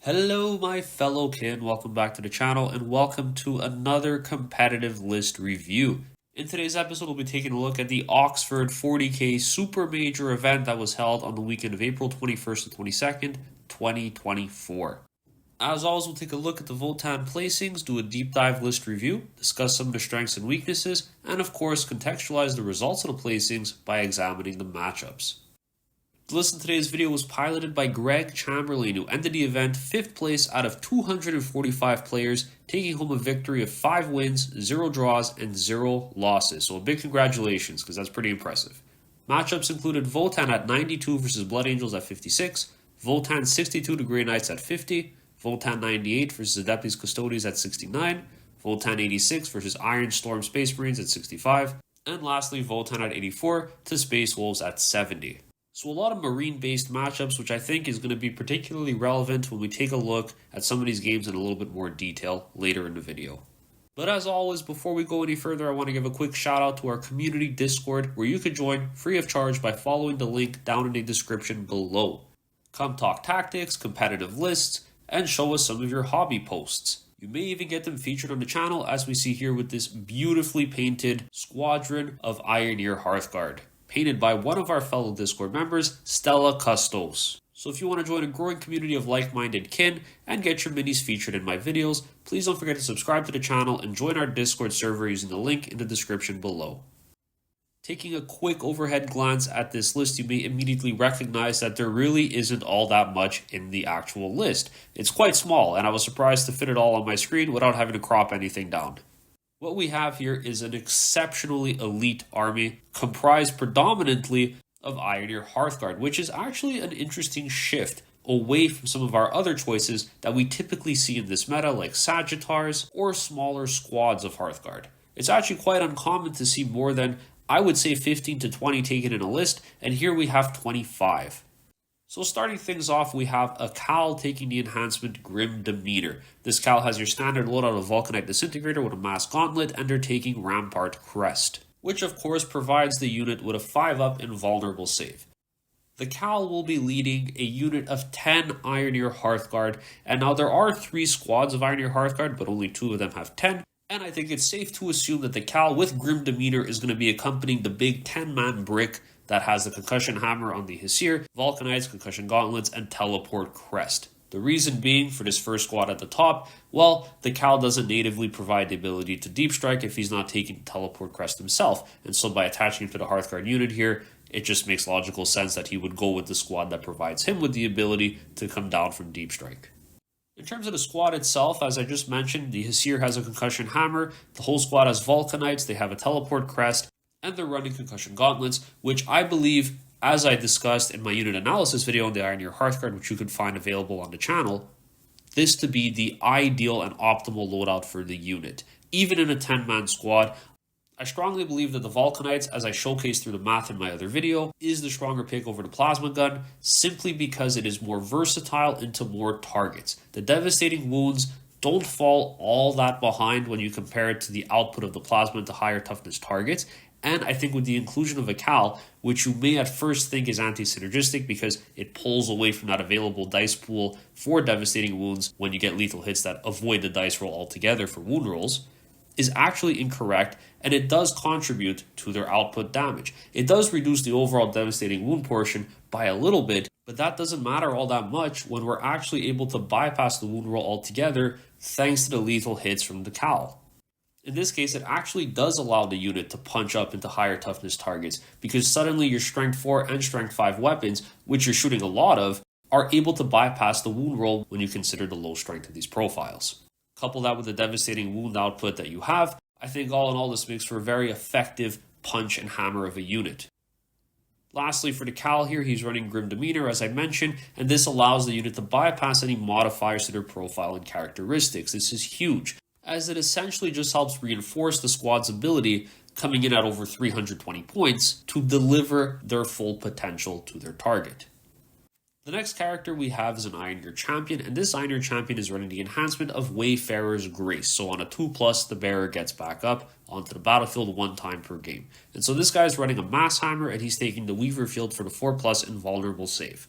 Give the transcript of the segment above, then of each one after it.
Hello my fellow kin, welcome back to the channel and welcome to another competitive list review. In today's episode we'll be taking a look at the Oxford 40k Super Major event that was held on the weekend of April 21st and 22nd, 2024. As always, we'll take a look at the Votann placings, do a deep dive list review, discuss some of the strengths and weaknesses, and of course contextualize the results of the placings by examining the matchups. The list in today's video was piloted by Greg Chamberlain, who ended the event 5th place out of 245 players, taking home a victory of 5 wins, 0 draws, and 0 losses. So a big congratulations, because that's pretty impressive. Matchups included Votann at 92 versus Blood Angels at 56, Votann 62 to Grey Knights at 50, Votann 98 versus Adeptus Custodes at 69, Votann 86 versus Iron Storm Space Marines at 65, and lastly Votann at 84 to Space Wolves at 70. So a lot of marine-based matchups, which I think is going to be particularly relevant when we take a look at some of these games in a little bit more detail later in the video. But as always, before we go any further, I want to give a quick shout out to our community Discord, where you can join free of charge by following the link down in the description below. Come talk tactics, competitive lists, and show us some of your hobby posts. You may even get them featured on the channel, as we see here with this beautifully painted squadron of Ironeer Hearthguard, painted by one of our fellow Discord members, Stella Custos. So if you want to join a growing community of like-minded kin and get your minis featured in my videos, please don't forget to subscribe to the channel and join our Discord server using the link in the description below. Taking a quick overhead glance at this list, you may immediately recognize that there really isn't all that much in the actual list. It's quite small, and I was surprised to fit it all on my screen without having to crop anything down. What we have here is an exceptionally elite army comprised predominantly of Ironeer Hearthguard, which is actually an interesting shift away from some of our other choices that we typically see in this meta, like Sagittars or smaller squads of Hearthguard. It's actually quite uncommon to see more than, I would say, 15 to 20 taken in a list, and here we have 25. So starting things off, we have a Cal taking the enhancement Grim Demeanor. This Cal has your standard loadout of Vulcanite Disintegrator with a Mass Gauntlet, and they're taking Rampart Crest, which of course provides the unit with a 5-up invulnerable save. The Cal will be leading a unit of 10 Ironeer Hearthguard, and now there are 3 squads of Ironeer Hearthguard, but only 2 of them have 10, and I think it's safe to assume that the Cal with Grim Demeanor is going to be accompanying the big 10-man brick that has the Concussion Hammer on the Hesir, Vulcanites, Concussion Gauntlets, and Teleport Crest. The reason being for this first squad at the top, well, the Cal doesn't natively provide the ability to Deep Strike if he's not taking Teleport Crest himself, and so by attaching him to the Hearthguard unit here, it just makes logical sense that he would go with the squad that provides him with the ability to come down from Deep Strike. In terms of the squad itself, as I just mentioned, the Hesir has a Concussion Hammer, the whole squad has Vulcanites, they have a Teleport Crest, and they're running Concussion Gauntlets, which I believe, as I discussed in my unit analysis video on the Ironeer Hearthguard, which you can find available on the channel, this to be the ideal and optimal loadout for the unit. Even in a 10-man squad, I strongly believe that the Vulcanites, as I showcased through the math in my other video, is the stronger pick over the Plasma Gun, simply because it is more versatile into more targets. The devastating wounds don't fall all that behind when you compare it to the output of the Plasma into higher toughness targets. And I think with the inclusion of a Cal, which you may at first think is anti-synergistic because it pulls away from that available dice pool for devastating wounds when you get lethal hits that avoid the dice roll altogether for wound rolls, is actually incorrect, and it does contribute to their output damage. It does reduce the overall devastating wound portion by a little bit, but that doesn't matter all that much when we're actually able to bypass the wound roll altogether thanks to the lethal hits from the Cal. In this case, it actually does allow the unit to punch up into higher toughness targets because suddenly your Strength 4 and Strength 5 weapons, which you're shooting a lot of, are able to bypass the wound roll when you consider the low strength of these profiles. Couple that with the devastating wound output that you have, I think all in all this makes for a very effective punch and hammer of a unit. Lastly, for the Cal here, he's running Grim Demeanor, as I mentioned, and this allows the unit to bypass any modifiers to their profile and characteristics. This is huge, as it essentially just helps reinforce the squad's ability, coming in at over 320 points, to deliver their full potential to their target. The next character we have is an Ironeer Champion, and this Ironeer Champion is running the enhancement of Wayfarer's Grace. So on a 2+, the bearer gets back up onto the battlefield 1 time per game. And so this guy is running a Mass Hammer, and he's taking the Weaver Field for the 4+ invulnerable save.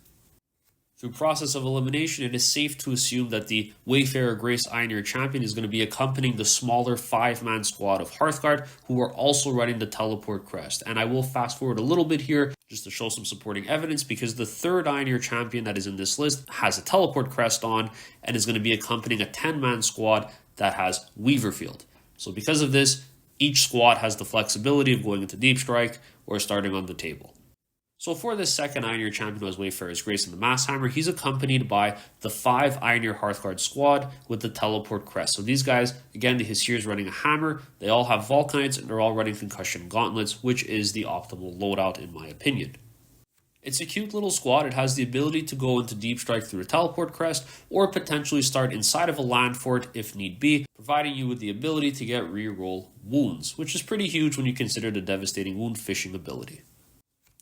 Through process of elimination, it is safe to assume that the Wayfarer Grace Ioneer champion is going to be accompanying the smaller 5-man squad of Hearthguard, who are also running the teleport crest. And I will fast forward a little bit here just to show some supporting evidence, because the third Ioneer champion that is in this list has a teleport crest on and is going to be accompanying a 10-man squad that has Weaverfield. So because of this, each squad has the flexibility of going into Deep Strike or starting on the table. So for this second Ioneer champion who has Wayfarer's Grace and the Mass Hammer, he's accompanied by the 5 Ioneer Hearthguard squad with the teleport crest. So these guys, again, his here is running a hammer. They all have Volcanites and they're all running concussion gauntlets, which is the optimal loadout in my opinion. It's a cute little squad. It has the ability to go into Deep Strike through a teleport crest or potentially start inside of a land fort if need be, providing you with the ability to get reroll wounds, which is pretty huge when you consider the devastating wound fishing ability.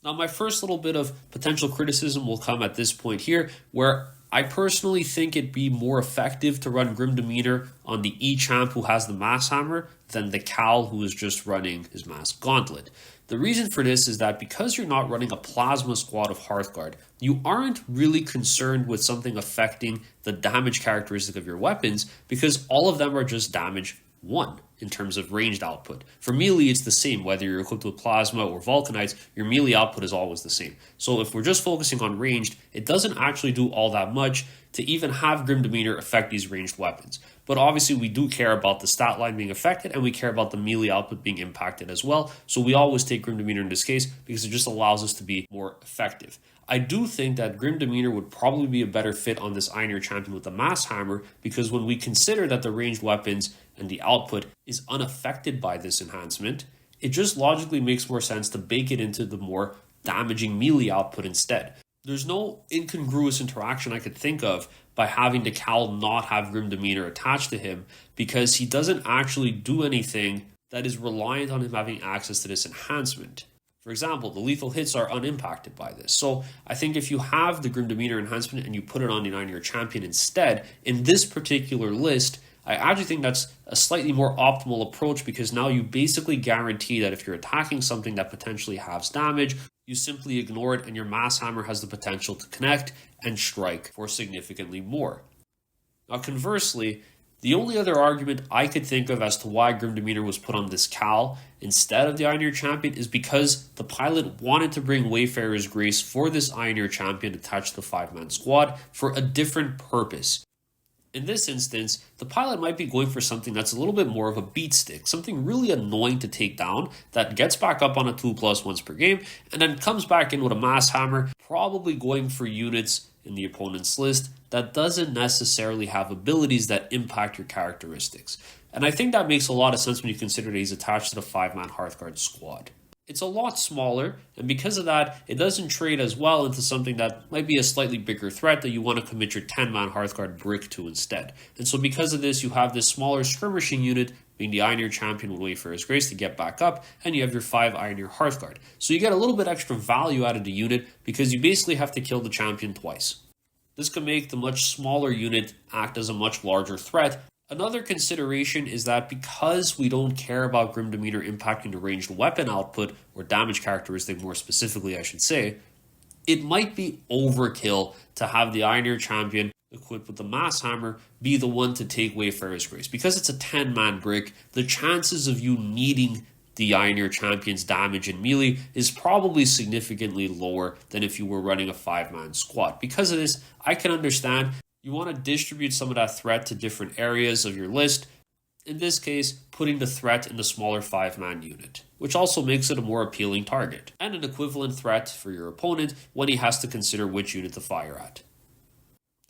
Now, my first little bit of potential criticism will come at this point here, where I personally think it'd be more effective to run Grim Demeanor on the E-Champ who has the Mass Hammer than the Cal who is just running his Mass Gauntlet. The reason for this is that because you're not running a Plasma squad of Hearthguard, you aren't really concerned with something affecting the damage characteristic of your weapons, because all of them are just damage 1 in terms of ranged output. For melee, it's the same. Whether you're equipped with Plasma or Volcanites, your melee output is always the same. So if we're just focusing on ranged, it doesn't actually do all that much to even have Grim Demeanor affect these ranged weapons. But obviously we do care about the stat line being affected, and we care about the melee output being impacted as well. So we always take Grim Demeanor in this case because it just allows us to be more effective. I do think that Grim Demeanor would probably be a better fit on this Ioneer champion with the Mass Hammer, because when we consider that the ranged weapons and the output is unaffected by this enhancement, it just logically makes more sense to bake it into the more damaging melee output instead. There's no incongruous interaction I could think of by having the Cal not have Grim Demeanor attached to him, because he doesn't actually do anything that is reliant on him having access to this enhancement. For example, the lethal hits are unimpacted by this. So I think if you have the Grim Demeanor enhancement and you put it on the Ioneer champion instead, in this particular list, I actually think that's a slightly more optimal approach, because now you basically guarantee that if you're attacking something that potentially halves damage, you simply ignore it and your Mass Hammer has the potential to connect and strike for significantly more. Now conversely, the only other argument I could think of as to why Grim Demeanor was put on this Cal instead of the Ioneer champion is because the pilot wanted to bring Wayfarer's Grace for this Ioneer champion attached to the 5-man squad for a different purpose. In this instance, the pilot might be going for something that's a little bit more of a beat stick, something really annoying to take down that gets back up on a 2+ once per game, and then comes back in with a Mass Hammer, probably going for units in the opponent's list that doesn't necessarily have abilities that impact your characteristics. And I think that makes a lot of sense when you consider that he's attached to the 5-man Hearthguard squad. It's a lot smaller, and because of that, it doesn't trade as well into something that might be a slightly bigger threat that you want to commit your 10-man Hearthguard brick to instead. And so because of this, you have this smaller skirmishing unit, being the Ioneer champion with Wayfarer's Grace to get back up, and you have your 5 Ioneer Hearthguard. So you get a little bit extra value out of the unit, because you basically have to kill the champion twice. This can make the much smaller unit act as a much larger threat. Another consideration is that because we don't care about Grim Demeanor impacting the ranged weapon output, or damage characteristic more specifically I should say, it might be overkill to have the Ioneer champion equipped with the Mass Hammer be the one to take Wayfarer's Grace. Because it's a 10-man brick, the chances of you needing the Ioneer champion's damage in melee is probably significantly lower than if you were running a 5-man squad. Because of this, I can understand you want to distribute some of that threat to different areas of your list. In this case, putting the threat in the smaller 5-man unit, which also makes it a more appealing target, and an equivalent threat for your opponent when he has to consider which unit to fire at.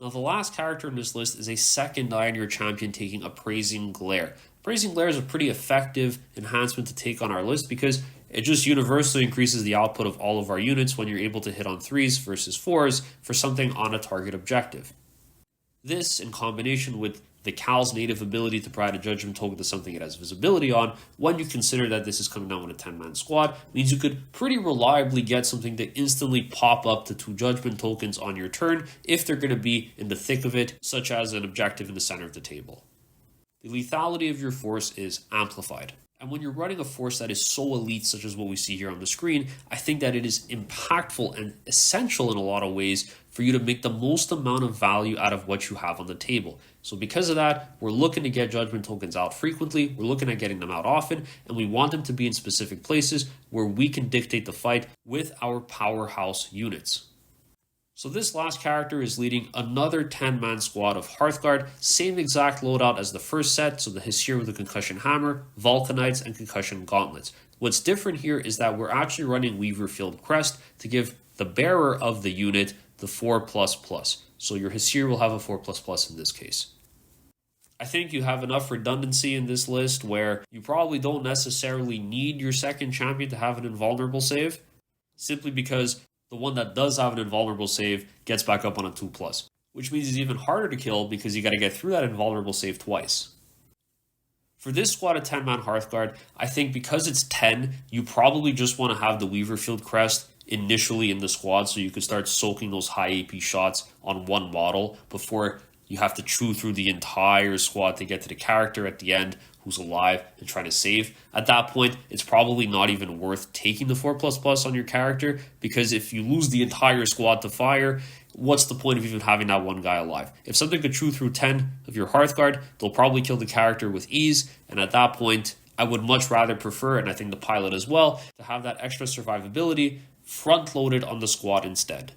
Now the last character in this list is a second Ioneer champion taking Appraising Glare. Appraising Glare is a pretty effective enhancement to take on our list, because it just universally increases the output of all of our units when you're able to hit on 3s versus 4s for something on a target objective. This, in combination with the Cal's native ability to provide a judgment token to something it has visibility on, when you consider that this is coming down with a 10-man squad, means you could pretty reliably get something to instantly pop up to 2 judgment tokens on your turn if they're going to be in the thick of it, such as an objective in the center of the table. The lethality of your force is amplified. And when you're running a force that is so elite, such as what we see here on the screen, I think that it is impactful and essential in a lot of ways for you to make the most amount of value out of what you have on the table. So because of that, we're looking to get judgment tokens out frequently, we're looking at getting them out often, and we want them to be in specific places where we can dictate the fight with our powerhouse units. So this last character is leading another 10-man squad of Hearthguard, same exact loadout as the first set, so the Hesir with the Concussion Hammer, Vulcanites, and Concussion Gauntlets. What's different here is that we're actually running Weaver Field Crest to give the bearer of the unit the 4++. So your Hesir will have a 4++ in this case. I think you have enough redundancy in this list where you probably don't necessarily need your second champion to have an invulnerable save, simply because the one that does have an invulnerable save gets back up on a 2+, which means it's even harder to kill because you got to get through that invulnerable save twice. For this squad of 10-man Hearthguard, I think because it's 10, you probably just want to have the Weaverfield Crest initially in the squad so you could start soaking those high AP shots on one model before you have to chew through the entire squad to get to the character at the end who's alive and trying to save. At that point, it's probably not even worth taking the 4++ on your character, because if you lose the entire squad to fire, what's the point of even having that one guy alive? If something could chew through 10 of your Hearthguard, they'll probably kill the character with ease, and at that point, I would much rather prefer, and I think the pilot as well, to have that extra survivability front-loaded on the squad instead.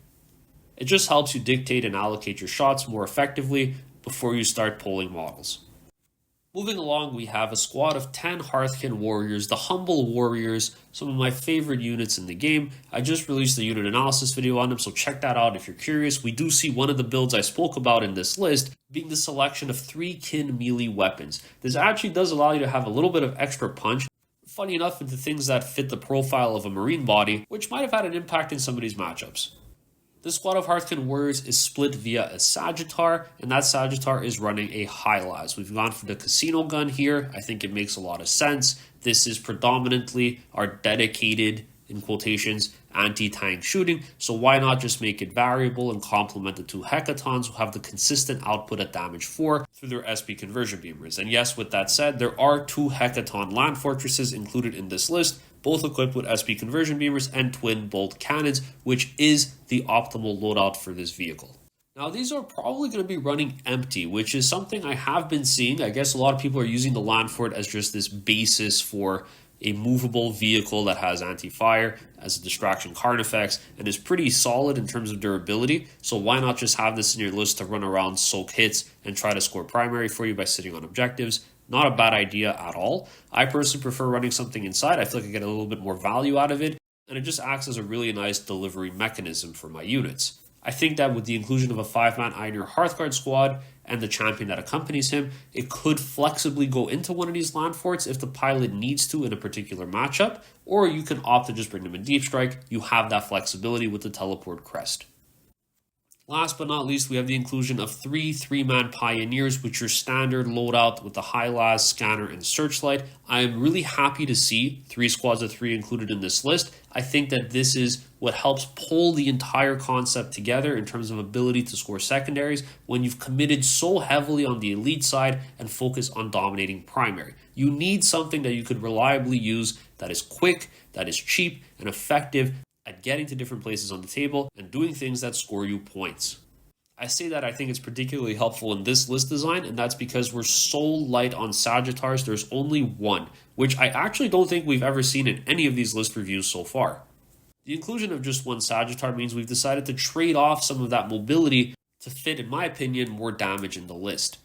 It just helps you dictate and allocate your shots more effectively before you start pulling models. Moving along, we have a squad of 10 Hearthkin Warriors, the Humble Warriors, some of my favorite units in the game. I just released a unit analysis video on them, so check that out if you're curious. We do see one of the builds I spoke about in this list being the selection of 3 kin melee weapons. This actually does allow you to have a little bit of extra punch, funny enough, into things that fit the profile of a Marine body, which might have had an impact in some of these matchups. This squad of Hearthkin Warriors is split via a Sagittar, and that Sagittar is running a Hylas. We've gone for the Casino Gun here. I think it makes a lot of sense. This is predominantly our dedicated, in quotations, anti-tank shooting, so why not just make it variable and complement the 2 Hecatons who have the consistent output at damage 4 through their SP conversion beamers. And yes, with that said, there are 2 Hecaton land fortresses included in this list, both equipped with SP conversion beamers and twin bolt cannons, which is the optimal loadout for this vehicle. Now, these are probably going to be running empty, which is something I have been seeing. I guess a lot of people are using the land fort as just this basis for a movable vehicle that has anti-fire as a distraction Carnifex and is pretty solid in terms of durability. So why not just have this in your list to run around, soak hits, and try to score primary for you by sitting on objectives? Not a bad idea at all. I personally prefer running something inside. I feel like I get a little bit more value out of it, and it just acts as a really nice delivery mechanism for my units. I think that with the inclusion of a 5-man Iron Hearthguard squad and the champion that accompanies him, it could flexibly go into one of these land forts if the pilot needs to in a particular matchup, or you can opt to just bring them in deep strike. You have that flexibility with the teleport crest. Last but not least, we have the inclusion of 3 3-man Pioneers, which are standard loadout with the Hylas, Scanner, and Searchlight. I am really happy to see 3 squads of 3 included in this list. I think that this is what helps pull the entire concept together in terms of ability to score secondaries when you've committed so heavily on the elite side and focus on dominating primary. You need something that you could reliably use that is quick, that is cheap, and effective at getting to different places on the table and doing things that score you points. I say that I think it's particularly helpful in this list design, and that's because we're so light on Sagittars. There's only one, which I actually don't think we've ever seen in any of these list reviews so far. The inclusion of just one Sagittar means we've decided to trade off some of that mobility to fit, in my opinion, more damage in the list.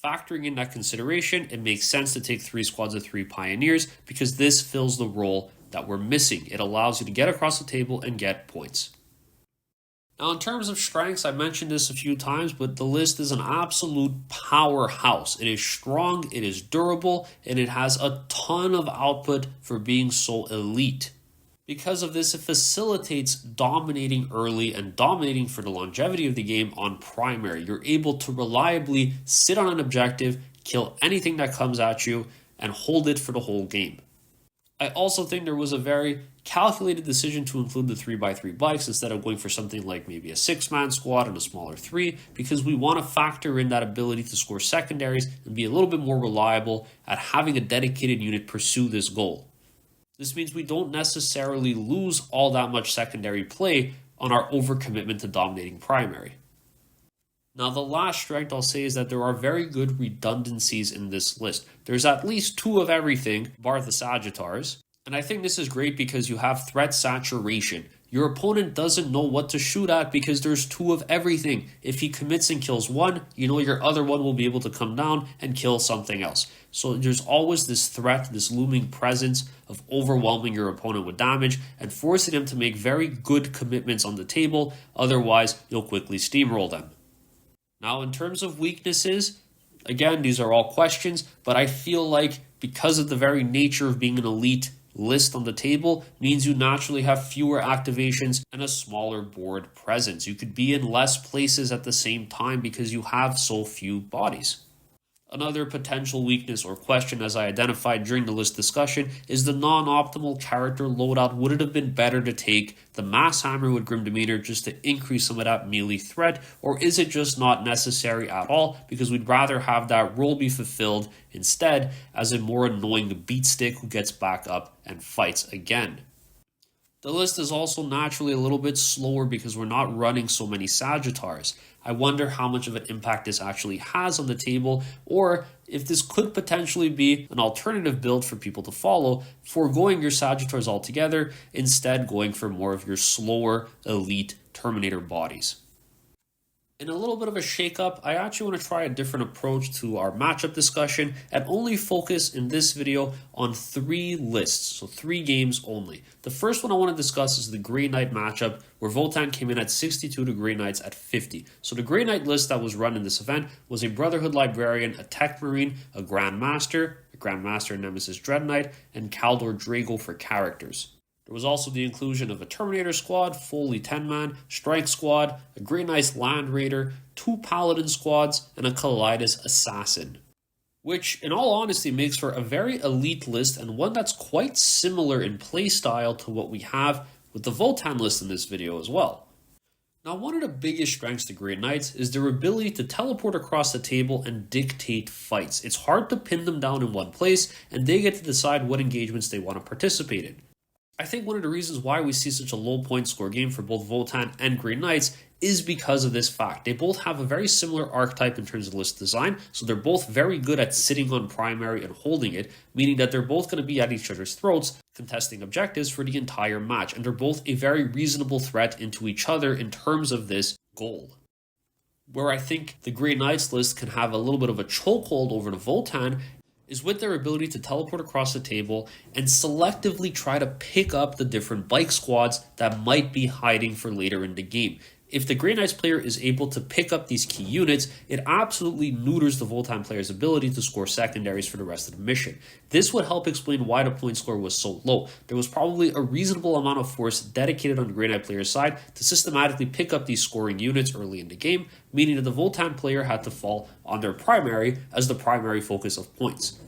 Factoring in that consideration, it makes sense to take 3 squads of 3 Pioneers because this fills the role that we're missing. It allows you to get across the table and get points. Now, in terms of strengths, I mentioned this a few times, but the list is an absolute powerhouse. It is strong, it is durable, and it has a ton of output for being so elite. Because of this, it facilitates dominating early and dominating for the longevity of the game on primary. You're able to reliably sit on an objective, kill anything that comes at you, and hold it for the whole game. I also think there was a very calculated decision to include the 3x3 bikes instead of going for something like maybe a 6-man squad and a smaller 3, because we want to factor in that ability to score secondaries and be a little bit more reliable at having a dedicated unit pursue this goal. This means we don't necessarily lose all that much secondary play on our overcommitment to dominating primary. Now, the last strength I'll say is that there are very good redundancies in this list. There's at least 2 of everything, bar the Sagittars, and I think this is great because you have threat saturation. Your opponent doesn't know what to shoot at because there's 2 of everything. If he commits and kills one, you know your other one will be able to come down and kill something else. So there's always this threat, this looming presence of overwhelming your opponent with damage and forcing them to make very good commitments on the table, otherwise you'll quickly steamroll them. Now, in terms of weaknesses, again, these are all questions, but I feel like because of the very nature of being an elite list on the table means you naturally have fewer activations and a smaller board presence. You could be in less places at the same time because you have so few bodies. Another potential weakness or question, as I identified during the list discussion, is the non-optimal character loadout. Would it have been better to take the Mass Hammer with Grim Demeanor just to increase some of that melee threat, or is it just not necessary at all because we'd rather have that role be fulfilled instead as a more annoying beatstick who gets back up and fights again? The list is also naturally a little bit slower because we're not running so many Sagittars. I wonder how much of an impact this actually has on the table, or if this could potentially be an alternative build for people to follow, foregoing your Sagittars altogether, instead going for more of your slower, elite Terminator bodies. In a little bit of a shakeup, I actually want to try a different approach to our matchup discussion and only focus in this video on 3 lists, so 3 games only. The first one I want to discuss is the Grey Knight matchup, where Votann came in at 62 to Grey Knights at 50. So the Grey Knight list that was run in this event was a Brotherhood Librarian, a Tech Marine, a Grandmaster Nemesis Dread Knight, and Kaldor Drago for characters. There was also the inclusion of a Terminator squad, fully 10-man, Strike squad, a Grey Knights Land Raider, 2 Paladin squads, and a Kaleidos Assassin. Which, in all honesty, makes for a very elite list and one that's quite similar in playstyle to what we have with the Votann list in this video as well. Now, one of the biggest strengths to Grey Knights is their ability to teleport across the table and dictate fights. It's hard to pin them down in one place, and they get to decide what engagements they want to participate in. I think one of the reasons why we see such a low point score game for both Votann and Grey Knights is because of this fact. They both have a very similar archetype in terms of list design, so they're both very good at sitting on primary and holding it, meaning that they're both going to be at each other's throats, contesting objectives for the entire match, and they're both a very reasonable threat into each other in terms of this goal. Where I think the Grey Knights list can have a little bit of a chokehold over the Votann is with their ability to teleport across the table and selectively try to pick up the different bike squads that might be hiding for later in the game. If the Grey Knights player is able to pick up these key units, it absolutely neuters the Votann player's ability to score secondaries for the rest of the mission. This would help explain why the point score was so low. There was probably a reasonable amount of force dedicated on the Grey Knight player's side to systematically pick up these scoring units early in the game, meaning that the Votann player had to fall on their primary as the primary focus of points.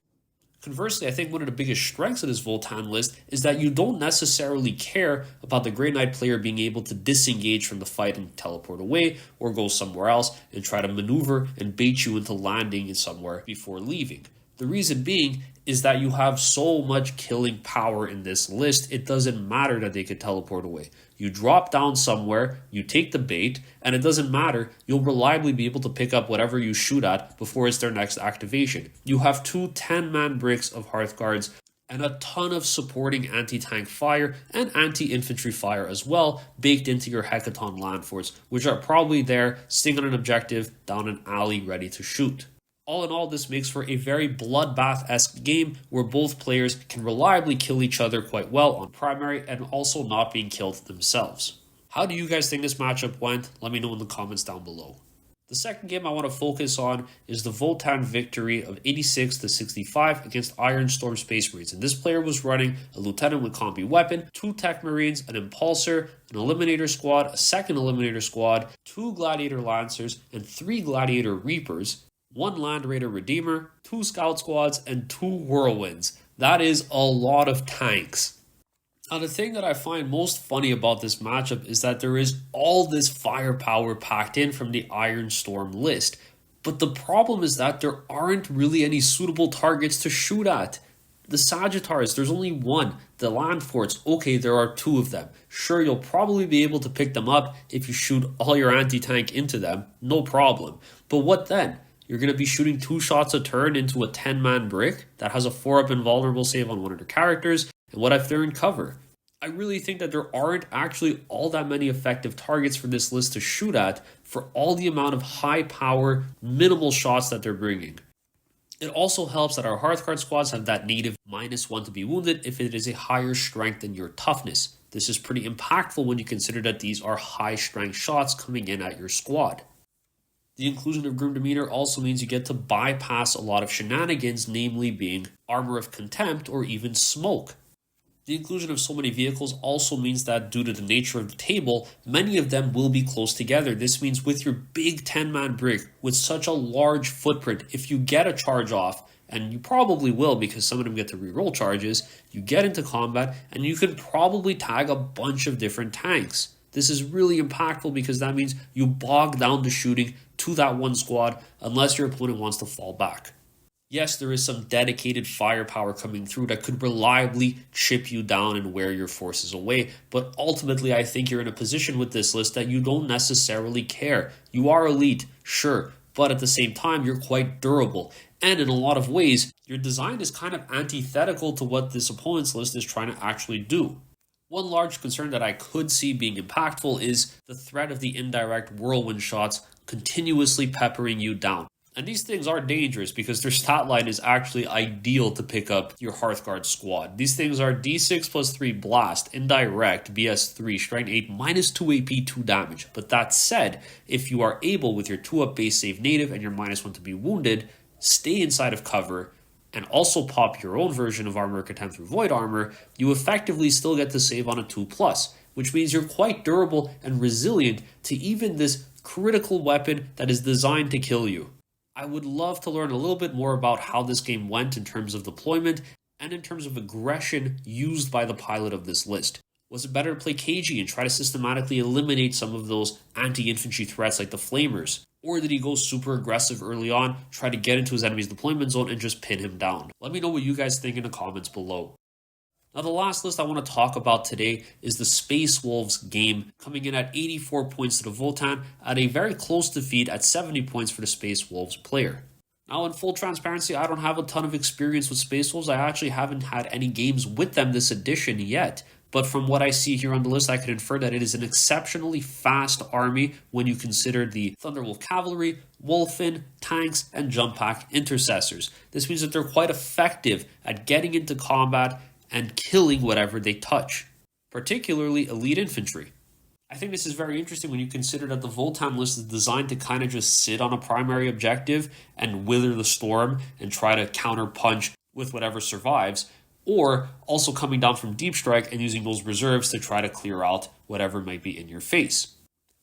Conversely, I think one of the biggest strengths of this Votann list is that you don't necessarily care about the Grey Knight player being able to disengage from the fight and teleport away or go somewhere else and try to maneuver and bait you into landing in somewhere before leaving. The reason being is that you have so much killing power in this list, it doesn't matter that they could teleport away. You drop down somewhere, you take the bait, and it doesn't matter, you'll reliably be able to pick up whatever you shoot at before it's their next activation. You have 2 10-man bricks of hearthguards and a ton of supporting anti-tank fire and anti-infantry fire as well, baked into your Hecaton land forts, which are probably there, sitting on an objective down an alley ready to shoot. All in all, this makes for a very bloodbath-esque game where both players can reliably kill each other quite well on primary and also not being killed themselves. How do you guys think this matchup went? Let me know in the comments down below. The second game I want to focus on is the Votann victory of 86 to 65 against Iron Storm Space Marines. And this player was running a Lieutenant with Combi Weapon, 2 Tech Marines, an Impulsor, an Eliminator Squad, a second Eliminator Squad, 2 Gladiator Lancers, and 3 Gladiator Reapers, 1 Land Raider Redeemer, 2 Scout Squads, and 2 Whirlwinds. That is a lot of tanks. Now, the thing that I find most funny about this matchup is that there is all this firepower packed in from the Iron Storm list. But the problem is that there aren't really any suitable targets to shoot at. The Sagittars, there's only one. The land forts, okay, there are two of them. Sure, you'll probably be able to pick them up if you shoot all your anti-tank into them, no problem. But what then? You're going to be shooting 2 shots a turn into a 10-man brick that has a 4-up invulnerable save on one of their characters, and what if they're in cover? I really think that there aren't actually all that many effective targets for this list to shoot at for all the amount of high power, minimal shots that they're bringing. It also helps that our hearthguard squads have that native -1 to be wounded if it is a higher strength than your toughness. This is pretty impactful when you consider that these are high strength shots coming in at your squad. The inclusion of Grim Demeanor also means you get to bypass a lot of shenanigans, namely being Armor of Contempt or even Smoke. The inclusion of so many vehicles also means that due to the nature of the table, many of them will be close together. This means with your big 10-man brick, with such a large footprint, if you get a charge off, and you probably will because some of them get to reroll charges, you get into combat and you can probably tag a bunch of different tanks. This is really impactful because that means you bog down the shooting to that one squad unless your opponent wants to fall back. Yes, there is some dedicated firepower coming through that could reliably chip you down and wear your forces away, but ultimately I think you're in a position with this list that you don't necessarily care. You are elite, sure, but at the same time you're quite durable, and in a lot of ways, your design is kind of antithetical to what this opponent's list is trying to actually do. One large concern that I could see being impactful is the threat of the indirect whirlwind shots continuously peppering you down. And these things are dangerous because their stat line is actually ideal to pick up your Hearthguard squad. These things are D6 plus 3 blast, indirect, BS3, strength 8, minus 2 AP, 2 damage. But that said, if you are able with your 2-up base save native and your -1 to be wounded, stay inside of cover, and also pop your own version of Armor Contempt through Void Armor, you effectively still get to save on a 2+, which means you're quite durable and resilient to even this critical weapon that is designed to kill you. I would love to learn a little bit more about how this game went in terms of deployment and in terms of aggression used by the pilot of this list. Was it better to play cagey and try to systematically eliminate some of those anti-infantry threats like the Flamers? Or did he go super aggressive early on, try to get into his enemy's deployment zone and just pin him down? Let me know what you guys think in the comments below. Now, the last list I want to talk about today is the Space Wolves game, coming in at 84 points to the Votann, at a very close defeat at 70 points for the Space Wolves player. Now, in full transparency, I don't have a ton of experience with Space Wolves. I actually haven't had any games with them this edition yet. But from what I see here on the list, I can infer that it is an exceptionally fast army when you consider the Thunderwolf Cavalry, Wolfen, tanks, and jump pack intercessors. This means that they're quite effective at getting into combat and killing whatever they touch, particularly elite infantry. I think this is very interesting when you consider that the Votann list is designed to kind of just sit on a primary objective and wither the storm and try to counter punch with whatever survives, or also coming down from deep strike and using those reserves to try to clear out whatever might be in your face.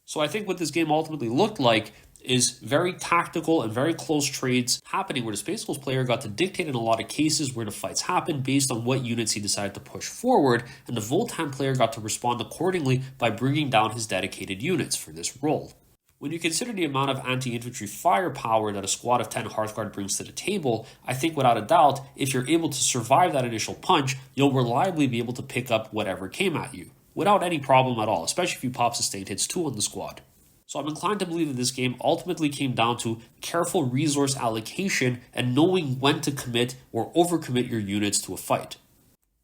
So I think what this game ultimately looked like is very tactical and very close trades happening where the Space Wolves player got to dictate in a lot of cases where the fights happen based on what units he decided to push forward, and the Votann player got to respond accordingly by bringing down his dedicated units for this role. When you consider the amount of anti-infantry firepower that a squad of 10 Hearthguard brings to the table, I think without a doubt, if you're able to survive that initial punch, you'll reliably be able to pick up whatever came at you, without any problem at all, especially if you pop sustained hits too on the squad. So I'm inclined to believe that this game ultimately came down to careful resource allocation and knowing when to commit or overcommit your units to a fight.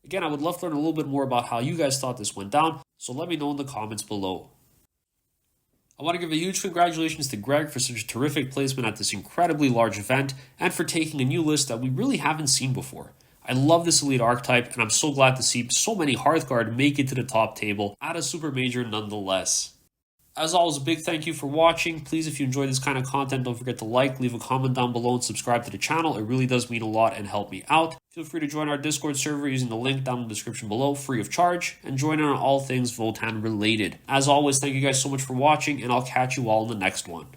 Again, I would love to learn a little bit more about how you guys thought this went down, so let me know in the comments below. I want to give a huge congratulations to Greg for such a terrific placement at this incredibly large event and for taking a new list that we really haven't seen before. I love this elite archetype and I'm so glad to see so many Hearthguard make it to the top table at a super major nonetheless. As always, a big thank you for watching. Please, if you enjoy this kind of content, don't forget to like, leave a comment down below, and subscribe to the channel. It really does mean a lot and help me out. Feel free to join our Discord server using the link down in the description below, free of charge, and join in on all things Votann related. As always, thank you guys so much for watching, and I'll catch you all in the next one.